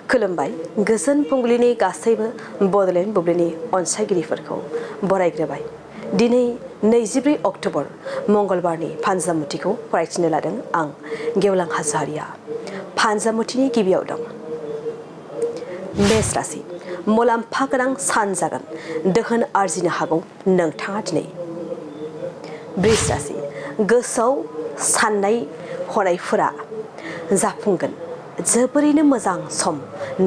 खुलुमबाय गोजोन फुंबिलिनि गासैबो बड'लेण्ड बुब्लिनि अनसायगिरिफोरखौ बरायग्रोबाय। दिनै 24 अक्ट'बर मंगलबारनि फानजामुथिखौ फरायथिनो लादों आं गेवलां हाज'वारिया। फानजामुथिनि गिबियाव दं मेष राशि मुलाम्फा गोनां सान जागोन, दोहोन आरजिनो हागौ नोंथाङा दिनै। बृष राशि गोसोआव साननाय हनायफोरा जाफुंगोन, जोबोरैनो मोजां सम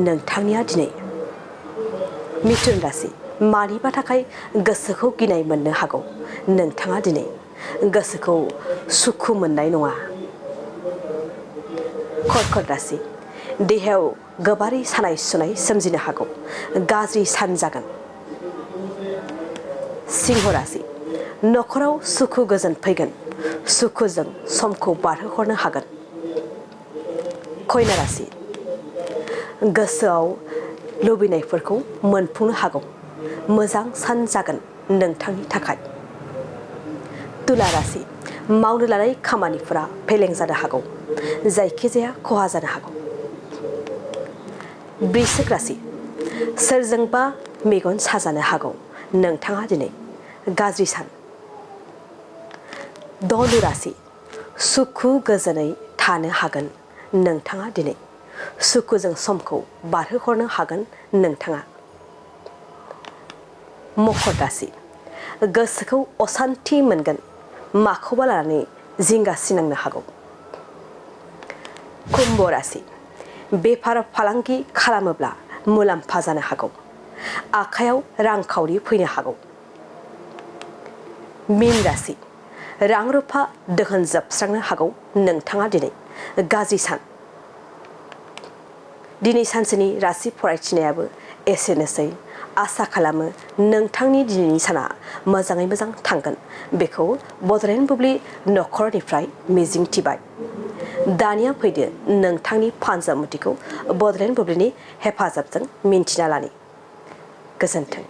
नोंथांनिया दिनै। मिथुन राशि मानिबा थाखाय गोसोखौ गिनाय मोननो हागौ नोंथाङा दिनै, गोसोखौ सुखु मोननाय नङा। कर्कट राशि देहायाव गोबारै सानाय सुनाय सोमजिनो हागौ, गाज्रि सान जागोन। सिंह राशि नखराव सुखु गोजोन फैगोन, सुखुजों समखौ बारहोहरनो हागोन। कन्या राशि गोसोआव लुबैनायफोरखौ मोनफुंनो हागौ, मोजां सान जागोन नोंथांनि थाखाय। तुला राशि मावनो लानाय खामानिफोरा फेलें जानो हागौ, जायखिजाया खहा जानो हागौ। वृश्चिक राशि सोरजोंबा मेगन साजानो हागौ नोंथाङा दिनै, गाज्रि सान। धनु राशि सुखु गोजोनै थानो हागोन नोंथाङा दिनै, सुखुजों समखौ बारहोहरनो हागोन नोंथाङा। मकर राशि गोसोखौ असान्थि मोनगोन, माखौबा लानानै जिंगा सिनांनो हागौ। कुम्भ राशि बेफार फालांगि खालामोब्ला मुलाम्फा जानो हागौ, आखायाव रांखावरि फैनो हागौ। मीन राशि रां रुफा दोहोन जोबस्रांनो हागौ नोंथाङा दिनै, गाज्रि सान। दिनै सानसेनि राशि फरायथिनायाबो एसेनोसै। आसा खालामो नोंथांनि दिनैनि साना मोजाङै मोजां थांगोन, बेखौ बड'लेण्ड बुब्लि नखरनिफ्राय मिजिंथिबाय। दानिया फैदो नोंथांनि फानजामुथिखौ बड'लेण्ड बुब्लिनि हेफाजाबजों मिन्थिना लानि। गोजोन्थों।